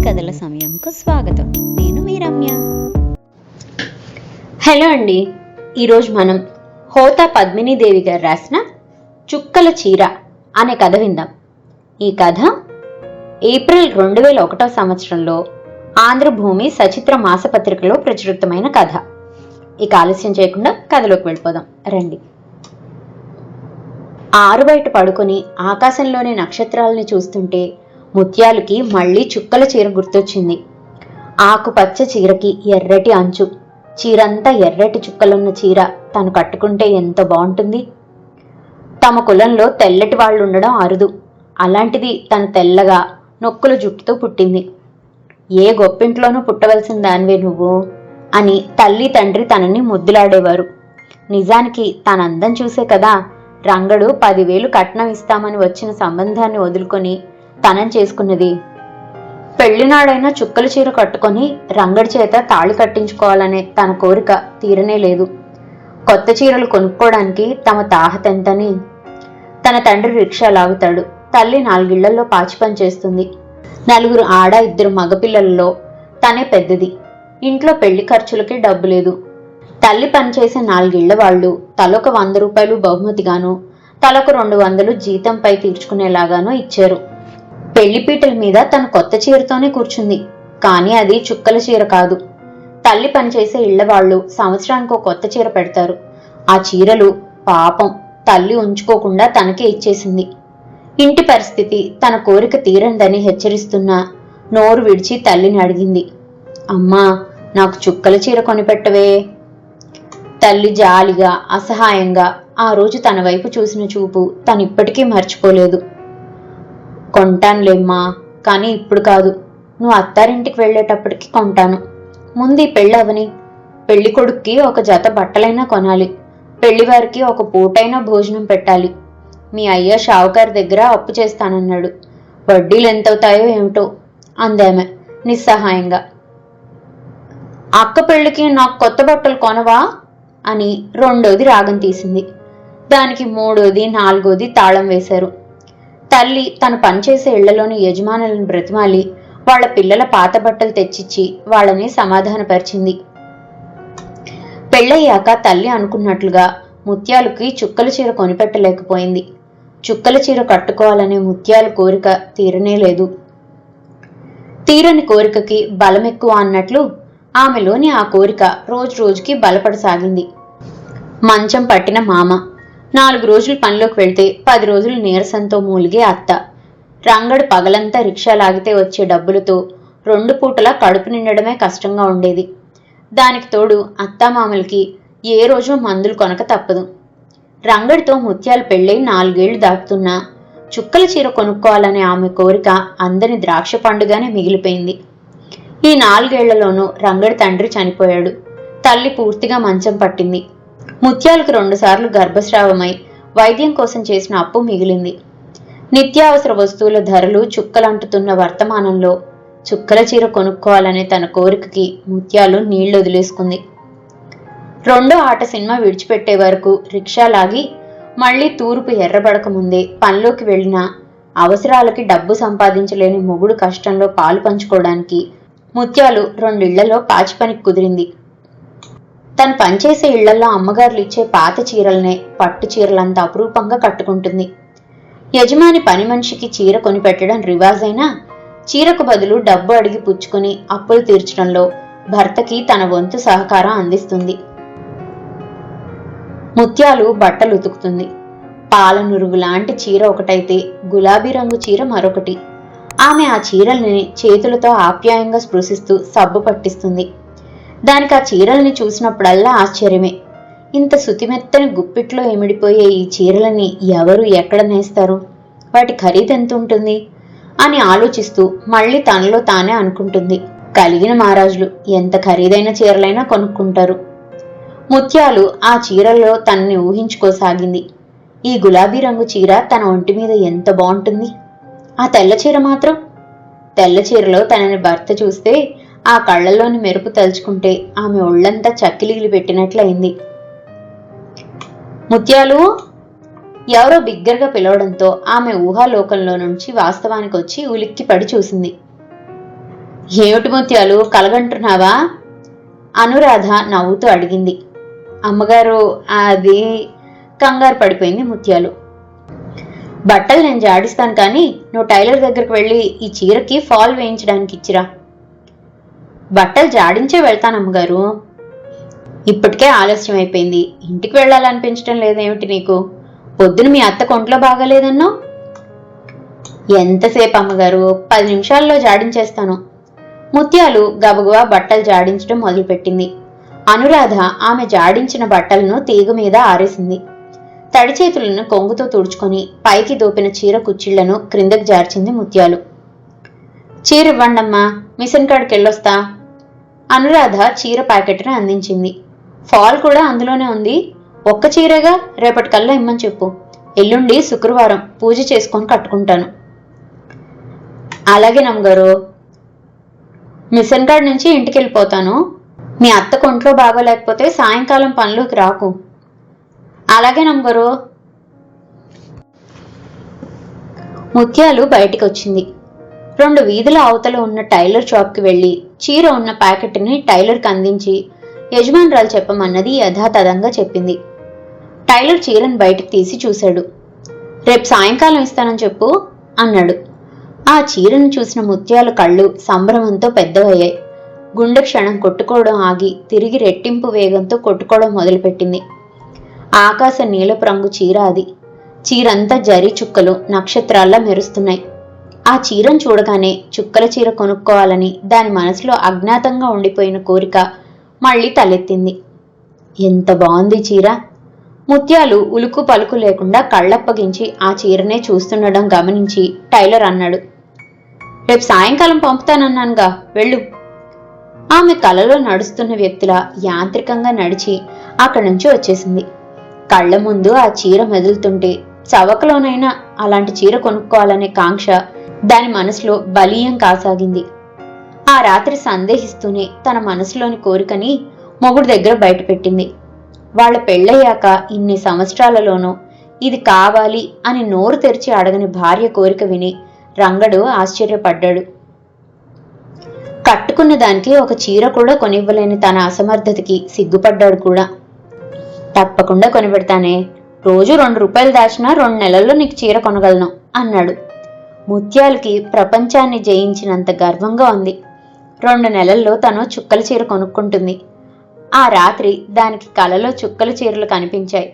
కథల సమయంకు స్వాగతం. నేను మీ రమ్య. హలో అండి. ఈరోజు మనం హోతా పద్మినీదేవి గారు రాసిన చుక్కల చీర అనే కథ విందాం. ఈ కథ ఏప్రిల్ 2001 సంవత్సరంలో ఆంధ్రభూమి సచిత్ర మాసపత్రికలో ప్రచురితమైన కథ. ఇక ఆలస్యం చేయకుండా కథలోకి వెళ్ళిపోదాం రండి. ఆరు బయట పడుకొని ఆకాశంలోని నక్షత్రాలని చూస్తుంటే ముత్యాలుకి మళ్లీ చుక్కల చీర గుర్తొచ్చింది. ఆకుపచ్చ చీరకి ఎర్రటి అంచు, చీరంతా ఎర్రటి చుక్కలున్న చీర తను కట్టుకుంటే ఎంత బాగుంటుంది. తమ కులంలో తెల్లటి వాళ్ళు ఉండడం అరుదు. అలాంటిది తను తెల్లగా నొక్కుల జుట్టుతో పుట్టింది. ఏ గొప్పింట్లోనూ పుట్టవలసిన దానివే నువ్వు అని తల్లి తండ్రి తనని ముద్దులాడేవారు. నిజానికి తన అందం చూసే కదా రంగడు 10,000 కట్నం ఇస్తామని వచ్చిన సంబంధాన్ని వదులుకొని తనం చేసుకున్నది. పెళ్లినాడైనా చుక్కల చీర కట్టుకొని రంగడి చేత తాళి కట్టించుకోవాలనే తన కోరిక తీరనే లేదు. కొత్త చీరలు కొనుక్కోవడానికి తమ తాహతెంతని. తన తండ్రి రిక్షా లాగుతాడు. తల్లి 4 ఇళ్లలో పాచి పని చేస్తుంది. 4 ఆడ 2 మగపిల్లలలో తనే పెద్దది. ఇంట్లో పెళ్లి ఖర్చులకి డబ్బు లేదు. తల్లి పనిచేసే 4 ఇళ్ల వాళ్ళు తలొక 100 రూపాయలు బహుమతిగాను, తలకు 200 జీతంపై తీర్చుకునేలాగానూ ఇచ్చారు. పెళ్లిపీటల మీద తను కొత్త చీరతోనే కూర్చుంది. కానీ అది చుక్కల చీర కాదు. తల్లి పనిచేసే ఇళ్లవాళ్లు సంవత్సరానికి కొత్త చీర పెడతారు. ఆ చీరలు పాపం తల్లి ఉంచుకోకుండా తనకే ఇచ్చేసింది. ఇంటి పరిస్థితి తన కోరిక తీరందని హెచ్చరిస్తున్నా నోరు విడిచి తల్లిని అడిగింది, అమ్మా నాకు చుక్కల చీర కొనిపెట్టవే. తల్లి జాలిగా అసహాయంగా ఆ రోజు తన వైపు చూసిన చూపు తనిప్పటికీ మర్చిపోలేదు. కొంటానులేమ్మా, కానీ ఇప్పుడు కాదు. నువ్వు అత్తారింటికి వెళ్లేటప్పటికి కొంటాను. ముందు ఈ పెళ్ళవని. పెళ్లి కొడుక్కి ఒక జత బట్టలైనా కొనాలి. పెళ్లివారికి ఒక పూటైనా భోజనం పెట్టాలి. మీ అయ్య షావుకారి దగ్గర అప్పు చేస్తానన్నాడు. వడ్డీలు ఎంతవుతాయో ఏమిటో అందామె నిస్సహాయంగా. అక్క పెళ్లికి నాకు కొత్త బట్టలు కొనవా అని 2వది రాగం తీసింది. దానికి 3వది 4వది తాళం వేశారు. తల్లి తను పనిచేసే ఇళ్లలోని యజమానులను బ్రతిమాలి వాళ్ల పిల్లల పాత బట్టలు తెచ్చిచ్చి వాళ్ళని సమాధానపరిచింది. పెళ్ళయ్యాక తల్లి అనుకున్నట్లుగా ముత్యాలుకి చుక్కల చీర కొనిపెట్టలేకపోయింది. చుక్కల చీర కట్టుకోవాలనే ముత్యాల కోరిక తీరనే లేదు. తీరని కోరికకి బలమెక్కువ అన్నట్లు ఆమెలోని ఆ కోరిక రోజు రోజుకి బలపడసాగింది. మంచం పట్టిన మామ, 4 రోజులు పనిలోకి వెళ్తే 10 రోజులు నీరసంతో మూలిగే అత్త, రంగడు పగలంతా రిక్షా లాగితే వచ్చే డబ్బులతో 2 పూటలా కడుపు నిండడమే కష్టంగా ఉండేది. దానికి తోడు అత్తామామలకి ఏ రోజు మందులు కొనక తప్పదు. రంగడితో ముత్యాలు పెళ్ళై 4 ఏళ్లు దాటుతున్నా చుక్కల చీర కొనుక్కోవాలనే ఆమె కోరిక అందని ద్రాక్ష పండుగానే మిగిలిపోయింది. ఈ 4 ఏళ్లలోనూ రంగడి తండ్రి చనిపోయాడు. తల్లి పూర్తిగా మంచం పట్టింది. ముత్యాలకు 2 సార్లు గర్భస్రావమై వైద్యం కోసం చేసిన అప్పు మిగిలింది. నిత్యావసర వస్తువుల ధరలు చుక్కలంటుతున్న వర్తమానంలో చుక్కల చీర కొనుక్కోవాలనే తన కోరికకి ముత్యాలు నీళ్లు వదిలేసుకుంది. 2వ ఆట సినిమా విడిచిపెట్టే వరకు రిక్షా లాగి మళ్లీ తూర్పు ఎర్రబడక ముందే పనిలోకి వెళ్లిన అవసరాలకి డబ్బు సంపాదించలేని మొగుడు కష్టంలో పాలు పంచుకోవడానికి ముత్యాలు 2 ఇళ్లలో పాచి పనికి కుదిరింది. తను పనిచేసే ఇళ్లలో అమ్మగారులు ఇచ్చే పాత చీరలనే పట్టు చీరలంత అపురూపంగా కట్టుకుంటుంది. యజమాని పని మనిషికి చీర కొనిపెట్టడం రివాజైనా చీరకు బదులు డబ్బు అడిగి పుచ్చుకుని అప్పులు తీర్చడంలో భర్తకి తన వంతు సహకారం అందిస్తుంది. ముత్యాలు బట్టలు ఉతుకుతుంది. పాల నురుగు లాంటి చీర ఒకటైతే గులాబీ రంగు చీర మరొకటి. ఆమె ఆ చీరల్ని చేతులతో ఆప్యాయంగా స్పృశిస్తూ సబ్బు పట్టిస్తుంది. దానికి ఆ చీరల్ని చూసినప్పుడల్లా ఆశ్చర్యమే. ఇంత శుతిమెత్తని గుప్పిట్లో ఎమిడిపోయే ఈ చీరలని ఎవరు ఎక్కడ నేస్తారు, వాటి ఖరీదు ఎంత ఉంటుంది అని ఆలోచిస్తూ మళ్లీ తనలో తానే అనుకుంటుంది. కలిగిన మహారాజులు ఎంత ఖరీదైన చీరలైనా కొనుక్కుంటారు. ముత్యాలు ఆ చీరల్లో తనని ఊహించుకోసాగింది. ఈ గులాబీ రంగు చీర తన ఒంటి మీద ఎంత బాగుంటుంది. ఆ తెల్ల చీర మాత్రం, తెల్ల చీరలో తనని భర్త చూస్తే ఆ కళ్లలోని మెరుపు తలుచుకుంటే ఆమె ఒళ్లంతా చక్కిలీలు పెట్టినట్లయింది. ముత్యాలు ఎవరో బిగ్గరగా పిలవడంతో ఆమె ఊహాలోకంలో నుంచి వాస్తవానికి వచ్చి ఉలిక్కి పడి చూసింది. ఏమిటి ముత్యాలు కలగంటున్నావా? అనురాధ నవ్వుతూ అడిగింది. అమ్మగారు అది కంగారు పడిపోయింది ముత్యాలు. బట్టలు నేను జాడిస్తాను, కానీ నువ్వు టైలర్ దగ్గరికి వెళ్ళి ఈ చీరకి ఫాల్ వేయించడానికి ఇచ్చిరా. బట్టలు జాడించే వెళ్తానమ్మగారు. ఇప్పటికే ఆలస్యం అయిపోయింది, ఇంటికి వెళ్ళాలనిపించడం లేదేమిటి నీకు? పొద్దున మీ అత్త కొంట్లో బాగాలేదన్నో. ఎంతసేపు అమ్మగారు, 10 నిమిషాల్లో జాడించేస్తాను. ముత్యాలు గబగబా బట్టలు జాడించడం మొదలుపెట్టింది. అనురాధ ఆమె జాడించిన బట్టలను తీగ మీద ఆరేసింది. తడి చేతులను కొంగుతో తుడుచుకొని పైకి దోపిన చీర కుచ్చిళ్లను క్రిందకు జార్చింది ముత్యాలు. చీర ఇవ్వండమ్మా, మిషన్ కాడికి వెళ్ళొస్తా. అనురాధ చీర ప్యాకెట్ను అందించింది. ఫాల్ కూడా అందులోనే ఉంది. ఒక్క చీరగా, రేపటికల్లా ఇమ్మని చెప్పు. ఎల్లుండి శుక్రవారం పూజ చేసుకొని కట్టుకుంటాను. అలాగే నమ్మగారు. మిషన్ కాడ నుంచి ఇంటికి వెళ్ళిపోతాను. మీ అత్త కొంట్లో బాగోలేకపోతే సాయంకాలం పనిలోకి రాకు. అలాగే నమ్మగారు. ముత్యాలు బయటికి వచ్చింది. 2 వీధుల అవతల ఉన్న టైలర్ షాప్కి వెళ్లి చీర ఉన్న ప్యాకెట్ని టైలర్కి అందించి యజమానురాలు చెప్పమన్నది యథాతథంగా చెప్పింది. టైలర్ చీరను బయటికి తీసి చూశాడు. రేపు సాయంకాలం ఇస్తానని చెప్పు అన్నాడు. ఆ చీరను చూసిన ముత్యాలు కళ్ళు సంభ్రమంతో పెద్దవయ్యాయి. గుండె క్షణం కొట్టుకోవడం ఆగి తిరిగి రెట్టింపు వేగంతో కొట్టుకోవడం మొదలుపెట్టింది. ఆకాశ నీలపు రంగు చీర అది. చీరంతా జరీ చుక్కలు నక్షత్రాల్లా మెరుస్తున్నాయి. ఆ చీరను చూడగానే చుక్కల చీర కొనుక్కోవాలని దాని మనసులో అజ్ఞాతంగా ఉండిపోయిన కోరిక మళ్లీ తలెత్తింది. ఎంత బాగుంది చీర! ముత్యాలు ఉలుకు పలుకు లేకుండా కళ్ళప్పగించి ఆ చీరనే చూస్తుండడం గమనించి టైలర్ అన్నాడు. రేపు సాయంకాలం పంపుతానన్నానుగా, వెళ్ళు. ఆమె కలలో నడుస్తున్న వ్యక్తిలా యాంత్రికంగా నడిచి అక్కడి నుంచి వచ్చేసింది. కళ్ల ముందు ఆ చీర మెదులుతుంటే చవకలోనైనా అలాంటి చీర కొనుక్కోవాలనే కాంక్ష దాని మనసులో బలీయం కాసాగింది. ఆ రాత్రి సందేహిస్తూనే తన మనసులోని కోరికని మొగుడు దగ్గర బయటపెట్టింది. వాళ్ల పెళ్ళయ్యాక ఇన్ని సంవత్సరాలలోనూ ఇది కావాలి అని నోరు తెరిచి అడగని భార్య కోరిక విని రంగడు ఆశ్చర్యపడ్డాడు. కట్టుకున్న దానికి ఒక చీర కూడా కొనివ్వలేని తన అసమర్థతకి సిగ్గుపడ్డాడు కూడా. తప్పకుండా కొనిపెడతానే, రోజు 2 రూపాయలు దాచినా 2 నెలల్లో నీకు చీర కొనగలను అన్నాడు. ముత్యాలకి ప్రపంచాన్ని జయించినంత గర్వంగా ఉంది. 2 నెలల్లో తను చుక్కల చీర కొనుక్కుంటుంది. ఆ రాత్రి దానికి కలలో చుక్కల చీరలు కనిపించాయి.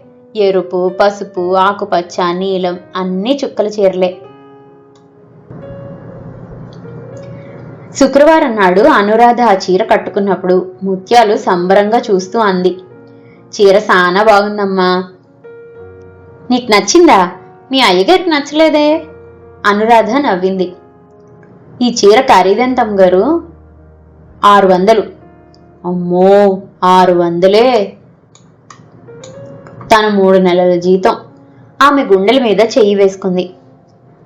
ఎరుపు, పసుపు, ఆకుపచ్చ, నీలం అన్నీ చుక్కల చీరలే. శుక్రవారం నాడు అనురాధ ఆ చీర కట్టుకున్నప్పుడు ముత్యాలు సంబరంగా చూస్తూ అంది. చీర సానా బాగుందమ్మా. నీకు నచ్చిందా? మీ అయ్యగారికి నచ్చలేదే? అనురాధ నవ్వింది. ఈ చీర ఖరీదెంతమ్మగారు? 600. అమ్మో, 600లే! తన 3 నెలల జీతం. ఆమె గుండెల మీద చెయ్యి వేసుకుంది.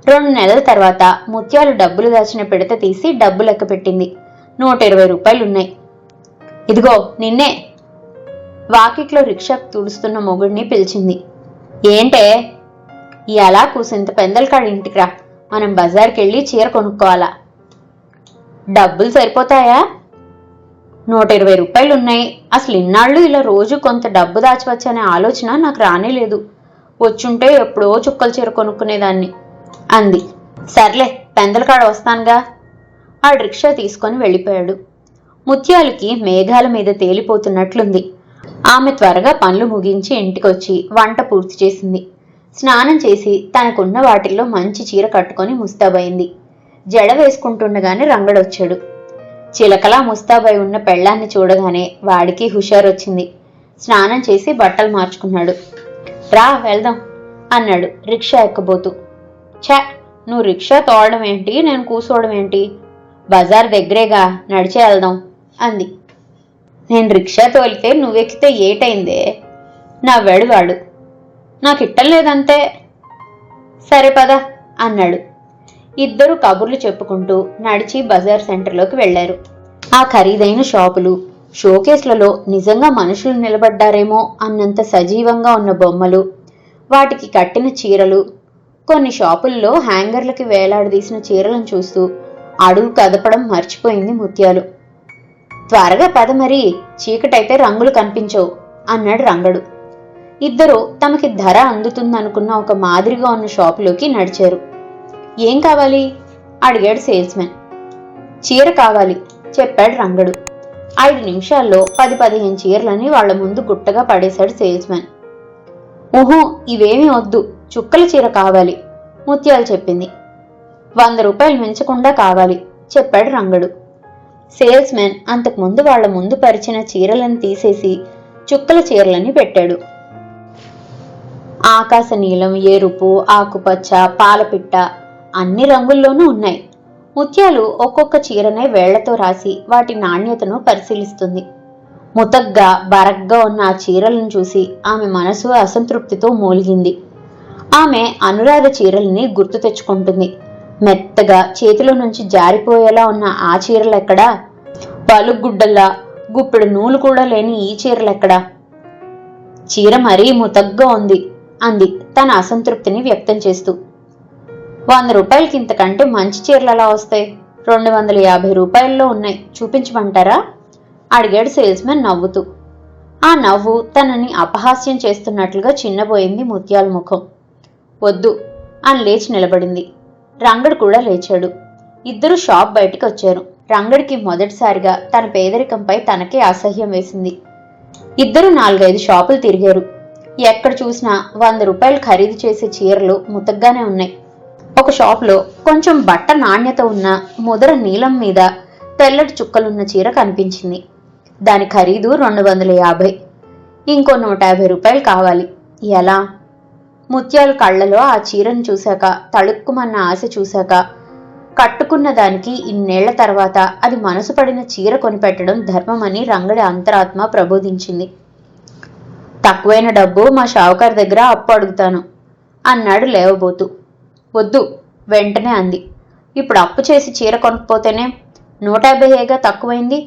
2 నెలల తర్వాత ముత్యాలు డబ్బులు దాచిన పిడత తీసి డబ్బు లెక్క పెట్టింది. 120 రూపాయలున్నాయి. ఇదిగో నిన్నే. వాకిట్లో రిక్షా తుడుస్తున్న మొగుడిని పిలిచింది. ఏంటే? ఇలా కూసింత పెందలకాడి ఇంటికి రా, మనం బజార్కి వెళ్ళి చీర కొనుక్కోవాలా. డబ్బులు సరిపోతాయా? 120 రూపాయలున్నాయి. అసలు ఇన్నాళ్ళు ఇలా రోజు కొంత డబ్బు దాచవచ్చనే ఆలోచన నాకు రానేలేదు. వచ్చుంటే ఎప్పుడో చుక్కల చీర కొనుక్కునేదాన్ని అంది. సర్లే, పెందలకాడ వస్తానుగా. ఆ రిక్షా తీసుకొని వెళ్ళిపోయాడు. ముత్యాలకి మేఘాల మీద తేలిపోతున్నట్లుంది. ఆమె త్వరగా పనులు ముగించి ఇంటికొచ్చి వంట పూర్తి చేసింది. స్నానం చేసి తనకున్న వాటిల్లో మంచి చీర కట్టుకొని ముస్తాబైంది. జడ వేసుకుంటుండగానే రంగడొచ్చాడు. చిలకలా ముస్తాబై ఉన్న పెళ్ళాన్ని చూడగానే వాడికి హుషారొచ్చింది. స్నానం చేసి బట్టలు మార్చుకున్నాడు. రా వెళ్దాం అన్నాడు రిక్షా ఎక్కబోతూ. ఛా, నువ్వు రిక్షా తోవడం ఏంటి, నేను కూసోవడం ఏంటి? బజార్ దగ్గరేగా, నడిచే వెళ్దాం అంది. నేను రిక్షా తోలితే నువ్వెక్కితే ఏటైందే? నవ్వాడు వాడు. నాకు ఇట్టం లేదంతే. సరే పద అన్నాడు. ఇద్దరు కబుర్లు చెప్పుకుంటూ నడిచి బజార్ సెంటర్లోకి వెళ్లారు. ఆ ఖరీదైన షాపులు, షోకేస్లలో నిజంగా మనుషులు నిలబడ్డారేమో అన్నంత సజీవంగా ఉన్న బొమ్మలు, వాటికి కట్టిన చీరలు, కొన్ని షాపుల్లో హ్యాంగర్లకి వేలాడదీసిన చీరలను చూస్తూ అడుగు కదపడం మర్చిపోయింది ముత్యాలు. త్వరగా పద, మరి చీకటైతే రంగులు కనిపించవు అన్నాడు రంగడు. ఇద్దరు తమకి ధర అందుతుందనుకున్న ఒక మాదిరిగా ఉన్న షాపులోకి నడిచారు. ఏం కావాలి అడిగాడు సేల్స్మెన్. చీర కావాలి చెప్పాడు రంగడు. 5 నిమిషాల్లో 10-15 చీరలని వాళ్ల ముందు గుట్టగా పడేశాడు సేల్స్మెన్. ఊహూ, ఇవేమీ వద్దు, చుక్కల చీర కావాలి ముత్యాలు చెప్పింది. 100 రూపాయలు మించకుండా కావాలి చెప్పాడు రంగడు. సేల్స్మెన్ అంతకుముందు వాళ్ల ముందు పరిచిన చీరలను తీసేసి చుక్కల చీరలని పెట్టాడు. ఆకాశ నీలం, ఎరుపు, ఆకుపచ్చ, పాలపిట్ట అన్ని రంగుల్లోనూ ఉన్నాయి. ముత్యాలు ఒక్కొక్క చీరనే వేళ్లతో రాసి వాటి నాణ్యతను పరిశీలిస్తుంది. ముతగ్గా బరగ్గా ఉన్న ఆ చీరలను చూసి ఆమె మనసు అసంతృప్తితో మూలిగింది. ఆమె అనురాధ చీరల్ని గుర్తు తెచ్చుకుంటుంది. మెత్తగా చేతిలో నుంచి జారిపోయేలా ఉన్న ఆ చీరలెక్కడా? పలుగుడ్డల్లా గుప్పెడు నూలు కూడా లేని ఈ చీరలెక్కడా? చీర మరీ ముతగ్గా ఉంది అంది తన అసంతృప్తిని వ్యక్తం చేస్తూ. 100 రూపాయలకి ఇంతకంటే మంచి చీరలు ఎలా వస్తాయి? 250 రూపాయల్లో ఉన్నాయి, చూపించమంటారా అడిగాడు సేల్స్మెన్ నవ్వుతూ. ఆ నవ్వు తనని అపహాస్యం చేస్తున్నట్లుగా చిన్నబోయింది ముత్యాల ముఖం. వద్దు అని లేచి నిలబడింది. రంగడు కూడా లేచాడు. ఇద్దరు షాప్ బయటికి వచ్చారు. రంగడికి మొదటిసారిగా తన పేదరికంపై తనకే అసహ్యం వేసింది. ఇద్దరు 4-5 షాపులు తిరిగారు. ఎక్కడ చూసినా 100 రూపాయలు ఖరీదు చేసే చీరలు ముతగ్గానే ఉన్నాయి. ఒక షాపులో కొంచెం బట్ట నాణ్యత ఉన్న ముదర నీలం మీద తెల్లటి చుక్కలున్న చీర కనిపించింది. దాని ఖరీదు 250. ఇంకో 150 రూపాయలు కావాలి. ఎలా? ముత్యాలు కళ్ళలో ఆ చీరను చూశాక, తళుక్కుమన్న ఆశ చూశాక, కట్టుకున్న దానికి ఇన్నేళ్ల తర్వాత అది మనసు పడిన చీర కొనిపెట్టడం ధర్మమని రంగడి అంతరాత్మ ప్రబోధించింది. తక్కువైన డబ్బు మా షావుకారు దగ్గర అప్పు అడుగుతాను అన్నాడు లేవబోతూ. వద్దు వెంటనే అంది. ఇప్పుడు అప్పు చేసి చీర కొనుక్కపోతేనే 150గా తక్కువైంది.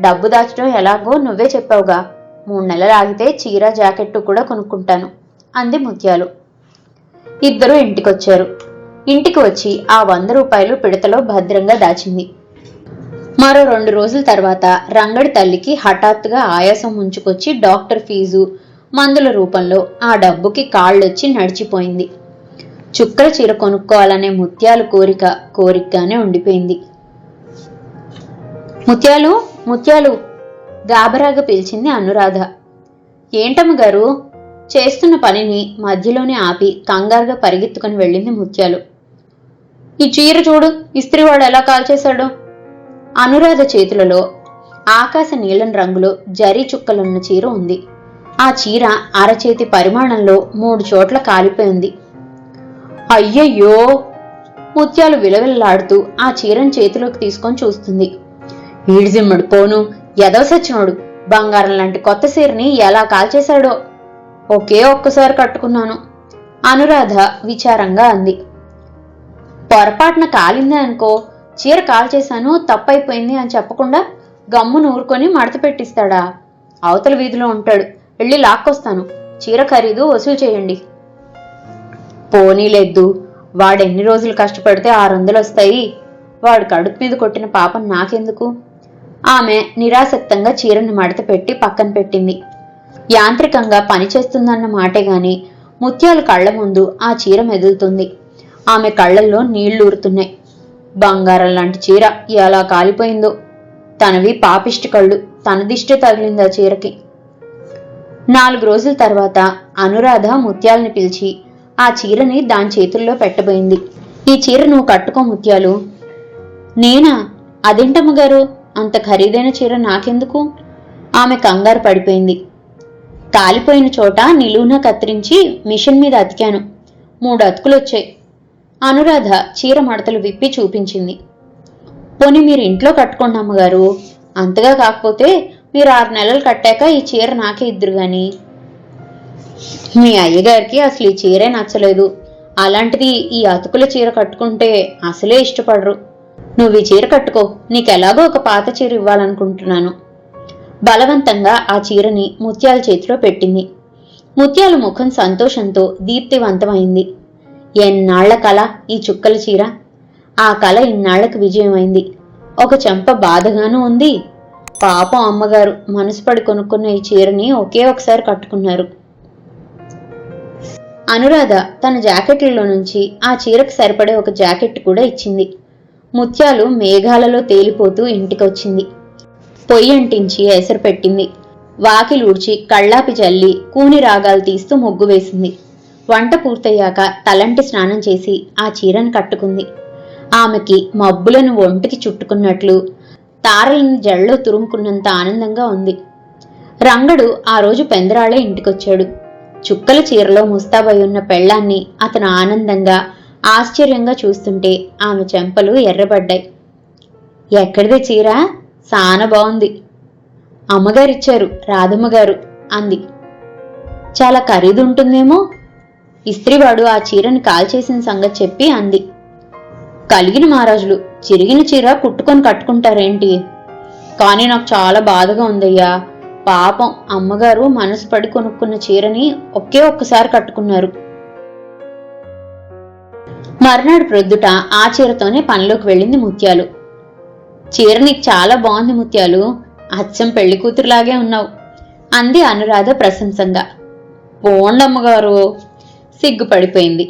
డబ్బు దాచడం ఎలాగో నువ్వే చెప్పావుగా. 3 నెలలు ఆగితే చీర జాకెట్టు కూడా కొనుక్కుంటాను అంది ముత్యాలు. ఇద్దరూ ఇంటికొచ్చారు. ఇంటికి వచ్చి ఆ 100 రూపాయలు పిడతలో భద్రంగా దాచింది. మరో 2 రోజుల తర్వాత రంగడి తల్లికి హఠాత్తుగా ఆయాసం ముంచుకొచ్చి డాక్టర్ ఫీజు, మందుల రూపంలో ఆ డబ్బుకి కాళ్ళొచ్చి నడిచిపోయింది. చుక్కల చీర కొనుక్కోవాలనే ముత్యాలు కోరికగానే ఉండిపోయింది. ముత్యాలు ముత్యాలు గాబరాగా పిలిచింది అనురాధ. ఏంటమ్మగారు? చేస్తున్న పనిని మధ్యలోనే ఆపి కంగారుగా పరిగెత్తుకుని వెళ్ళింది ముత్యాలు. ఈ చీర చూడు, ఇస్త్రీవాడు ఎలా కాల్చేశాడో. అనురాధ చేతులలో ఆకాశ నీలం రంగులో జరీ చుక్కలున్న చీర ఉంది. ఆ చీర అరచేతి పరిమాణంలో 3 చోట్ల కాలిపోయింది. అయ్యయ్యో! ముత్యాలు విలవిల్లాడుతూ ఆ చీరను చేతిలోకి తీసుకొని చూస్తుంది. ఈడిజిమ్మడు పోను, ఎదవసచ్చినోడు బంగారం లాంటి కొత్త చీరని ఎలా కాల్చేశాడో. ఒకే ఒక్కసారి కట్టుకున్నాను అనురాధ విచారంగా అంది. పొరపాటున కాలిందే అనుకో, చీర కాల్చేశాను తప్పైపోయింది అని చెప్పకుండా గమ్ము నూరుకొని మడత పెట్టిస్తాడా? అవతల వీధిలో ఉంటాడు, వెళ్ళి లాక్కొస్తాను. చీర ఖరీదు వసూలు చేయండి. పోనీలేదు, వాడెన్ని రోజులు కష్టపడితే 600 వస్తాయి. వాడు కడుపు మీద కొట్టిన పాపం నాకెందుకు? ఆమె నిరాసక్తంగా చీరను మడత పెట్టి పక్కన పెట్టింది. యాంత్రికంగా పనిచేస్తుందన్న మాటే గాని ముత్యాలు కళ్ల ముందు ఆ చీర మెదులుతుంది. ఆమె కళ్లల్లో నీళ్లూరుతున్నాయి. బంగారం లాంటి చీర ఎలా కాలిపోయిందో. తనవి పాపిష్టి కళ్ళు, తన దిష్టి తగిలింది ఆ చీరకి. 4 రోజుల తర్వాత అనురాధ ముత్యాలని పిలిచి ఆ చీరని దాని చేతుల్లో పెట్టబోయింది. ఈ చీర నువ్వు కట్టుకో ముత్యాలు. నేనా? అదేంటమ్మగారు, అంత ఖరీదైన చీర నాకెందుకు? ఆమె కంగారు పడిపోయింది. కాలిపోయిన చోట నిలువున కత్తిరించి మిషన్ మీద అతికాను. 3 అతుకులొచ్చాయి. అనురాధ చీర మడతలు విప్పి చూపించింది. పోనీ మీరు ఇంట్లో కట్టుకోండి అమ్మగారు. అంతగా కాకపోతే మీరు 6 నెలలు కట్టాక ఈ చీర నాకే ఇద్దరు గాని. మీ అయ్యగారికి అసలు ఈ చీరే నచ్చలేదు. అలాంటిది ఈ అతుకుల చీర కట్టుకుంటే అసలే ఇష్టపడరు. నువ్వు ఈ చీర కట్టుకో, నీకెలాగో ఒక పాత చీర ఇవ్వాలనుకుంటున్నాను. బలవంతంగా ఆ చీరని ముత్యాల చేతిలో పెట్టింది. ముత్యాల ముఖం సంతోషంతో దీప్తివంతమైంది. ఎన్నాళ్ల కల ఈ చుక్కల చీర. ఆ కల ఇన్నాళ్లకు విజయమైంది. ఒక చెంప బాధగానూ ఉంది. పాపం అమ్మగారు మనసు పడి కొనుక్కున్న ఈ చీరని ఒకే ఒకసారి కట్టుకున్నారు. అనురాధ తన జాకెట్లలో నుంచి ఆ చీరకు సరిపడే ఒక జాకెట్ కూడా ఇచ్చింది. ముత్యాలు మేఘాలలో తేలిపోతూ ఇంటికొచ్చింది. పొయ్యి అంటించి ఎసరు పెట్టింది. వాకిలూడ్చి కళ్ళాపి జల్లి కూని రాగాలు తీస్తూ ముగ్గు వేసింది. వంట పూర్తయ్యాక తలంటి స్నానం చేసి ఆ చీరను కట్టుకుంది. ఆమెకి మబ్బులను ఒంటికి చుట్టుకున్నట్లు, తారలను జల్లో తురుముకున్నంత ఆనందంగా ఉంది. రంగడు ఆ రోజు పెందరాళే ఇంటికొచ్చాడు. చుక్కల చీరలో ముస్తాబై ఉన్న పెళ్లాన్ని అతను ఆనందంగా ఆశ్చర్యంగా చూస్తుంటే ఆమె చెంపలు ఎర్రబడ్డాయి. ఎక్కడిదే చీర? సాన బావుంది. అమ్మగారిచ్చారు, రాధమ్మగారు అంది. చాలా ఖరీదుంటుందేమో. ఇస్త్రీవాడు ఆ చీరని కాల్చేసిన సంగతి చెప్పి అంది. కలిగిన మహారాజులు చిరిగిన చీర కుట్టుకొని కట్టుకుంటారేంటి? కానీ నాకు చాలా బాధగా ఉందయ్యా. పాపం అమ్మగారు మనసు పడి కొనుక్కున్న చీరని ఒకే ఒక్కసారి కట్టుకున్నారు. మర్నాడు ప్రొద్దుట ఆ చీరతోనే పనిలోకి వెళ్ళింది ముత్యాలు. చీర నీకు చాలా బాగుంది ముత్యాలు, అచ్చం పెళ్లి కూతురులాగే ఉన్నావు అంది అనురాధ ప్రశంసంగా. పోండమ్మగారు సిగ్గుపడిపోయింది.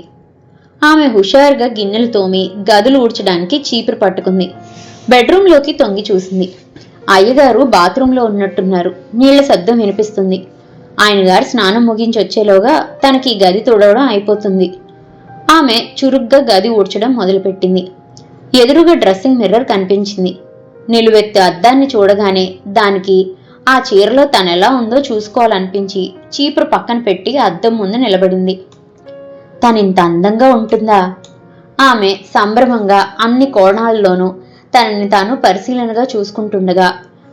ఆమె హుషారుగా గిన్నెలు తోమి గదులు ఊడ్చడానికి చీపురు పట్టుకుంది. బెడ్రూంలోకి తొంగి చూసింది. అయ్యగారు బాత్రూంలో ఉన్నట్టున్నారు. నీళ్ల శబ్దం వినిపిస్తుంది. ఆయన గారు స్నానం ముగించి వచ్చేలోగా తనకి గది తుడవడం అయిపోతుంది. ఆమె చురుగ్గా గది ఊడ్చడం మొదలుపెట్టింది. ఎదురుగా డ్రెస్సింగ్ మిర్రర్ కనిపించింది. నిలువెత్తు అద్దాన్ని చూడగానే దానికి ఆ చీరలో తనెలా ఉందో చూసుకోవాలనిపించి చీపురు పక్కన పెట్టి అద్దం ముందు నిలబడింది. తనింత అందంగా ఉంటుందా? ఆమె సంభ్రమంగా అన్ని కోణాల్లోనూ తనని తాను పరిశీలనగా చూసుకుంటుండగా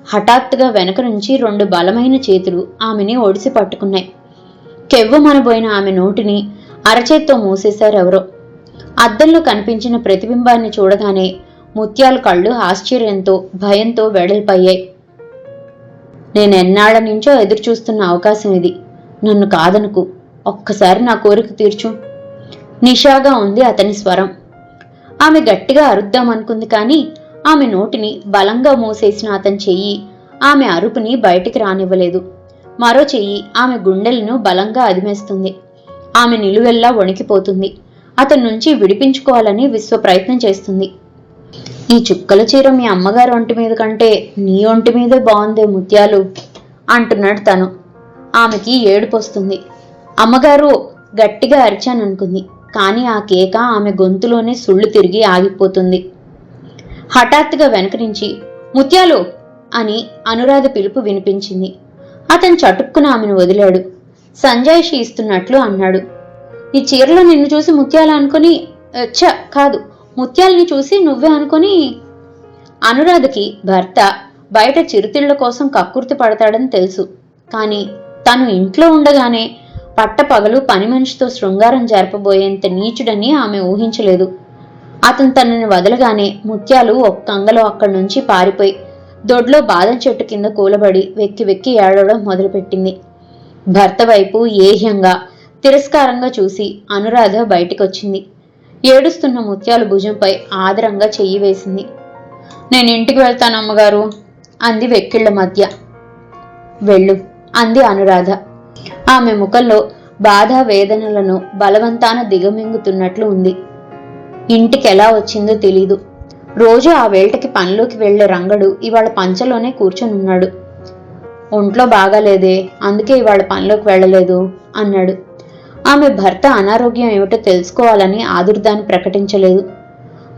హఠాత్తుగా వెనక నుంచి 2 బలమైన చేతులు ఆమెని ఒడిసి పట్టుకున్నాయి. కెవ్వుమనబోయిన ఆమె నోటిని అరచేత్తో మూసేశారెవరో. అద్దంలో కనిపించిన ప్రతిబింబాన్ని చూడగానే ముత్యాల కళ్ళు ఆశ్చర్యంతో భయంతో వెడల్పయ్యాయి. నేనెన్నాళ్ల నుంచో ఎదురుచూస్తున్న అవకాశం ఇది. నన్ను కాదనుకు, ఒక్కసారి నా కోరిక తీర్చు. నిషాగా ఉంది అతని స్వరం. ఆమె గట్టిగా అరుద్దామనుకుంది కానీ ఆమె నోటిని బలంగా మూసేసిన అతని చెయ్యి ఆమె అరుపుని బయటికి రానివ్వలేదు. మరో చెయ్యి ఆమె గుండెలను బలంగా అదిమేస్తుంది. ఆమె నిలువెల్లా వణికిపోతుంది. అతని నుంచి విడిపించుకోవాలని విశ్వ ప్రయత్నం చేస్తుంది. ఈ చుక్కల చీర మీ అమ్మగారు ఒంటి మీద కంటే నీ ఒంటి మీదే బాగుందే ముత్యాలు అంటున్నాడు తను. ఆమెకి ఏడుపొస్తుంది. అమ్మగారు గట్టిగా అరిచాననుకుంది. కానీ ఆ కేక ఆమె గొంతులోనే సుళ్ళు తిరిగి ఆగిపోతుంది. హఠాత్తుగా వెనక నుంచి ముత్యాలు అని అనురాధ పిలుపు వినిపించింది. అతను చటుక్కున ఆమెను వదిలాడు. సంజాయిషి ఇస్తున్నట్లు అన్నాడు. ఈ చీరలో నిన్ను చూసి ముత్యాలు అనుకుని కాదు, ముత్యాలని చూసి నువ్వే అనుకుని. అనురాధకి భర్త బయట చిరుతిళ్ల కోసం కక్కుర్తి పడతాడని తెలుసు. కాని తను ఇంట్లో ఉండగానే పట్టపగలు పని మనిషితో శృంగారం జరపబోయేంత నీచుడని ఆమె ఊహించలేదు. అతను తనని వదలగానే ముత్యాలు ఒక్క అంగలో అక్కడి నుంచి పారిపోయి దొడ్లో బాదం చెట్టు కింద కూలబడి వెక్కి వెక్కి ఏడవడం మొదలుపెట్టింది. భర్త వైపు ఏహ్యంగా తిరస్కారంగా చూసి అనురాధ బయటికొచ్చింది. ఏడుస్తున్న ముత్యాలు భుజంపై ఆదరంగా చెయ్యి వేసింది. నేను ఇంటికి వెళ్తానమ్మగారు అంది వెక్కిళ్ల మధ్య. వెళ్ళు అంది అనురాధ. ఆమె ముఖంలో బాధ వేదనలను బలవంతాన దిగమింగుతున్నట్లు ఉంది. ఇంటికెలా వచ్చిందో తెలీదు. రోజు ఆ వేళకి పనిలోకి వెళ్లే రంగడు ఇవాళ పంచలోనే కూర్చొనున్నాడు. ఒంట్లో బాగాలేదే, అందుకే ఇవాళ పనిలోకి వెళ్లలేదు అన్నాడు. ఆమె భర్త అనారోగ్యం ఏమిటో తెలుసుకోవాలని ఆదుర్దాన్ని ప్రకటించలేదు.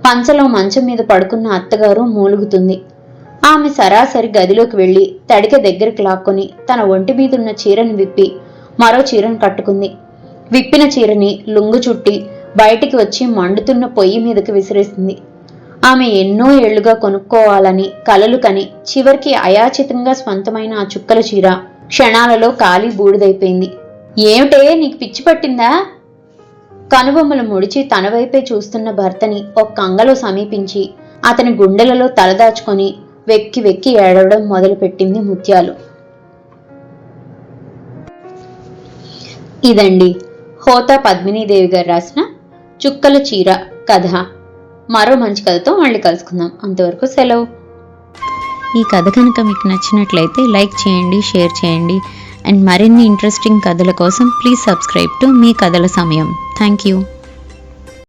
పంచలో మంచం మీద పడుకున్న అత్తగారు మూలుగుతుంది. ఆమె సరాసరి గదిలోకి వెళ్లి తడిక దగ్గరికి లాక్కొని తన ఒంటి మీదున్న చీరని విప్పి మరో చీరను కట్టుకుంది. విప్పిన చీరని లుంగు చుట్టి బయటికి వచ్చి మండుతున్న పొయ్యి మీదకి విసిరేసింది. ఆమె ఎన్నో ఏళ్లుగా కొనుక్కోవాలని కలలు కని చివరికి అయాచితంగా స్వంతమైన ఆ చుక్కల చీర క్షణాలలో కాలి బూడిదైపోయింది. ఏమిటే నీకు పిచ్చి పట్టిందా? కనుబొమ్మలు ముడిచి తన వైపే చూస్తున్న భర్తని ఒక్క అంగలో సమీపించి అతని గుండెలలో తలదాచుకొని వెక్కి వెక్కి ఏడవడం మొదలుపెట్టింది ముత్యాలు. ఇదండి హోతా పద్మినీదేవి గారు రాసిన చుక్కల చీర కథ. మరో మంచి కథతో మళ్ళీ కలుసుకుందాం. అంతవరకు సెలవు. ఈ కథ కనుక మీకు నచ్చినట్లయితే లైక్ చేయండి, షేర్ చేయండి. అండ్ మరిన్ని ఇంట్రెస్టింగ్ కథల కోసం ప్లీజ్ సబ్స్క్రైబ్ టు మీ కథల సమయం. Thank you.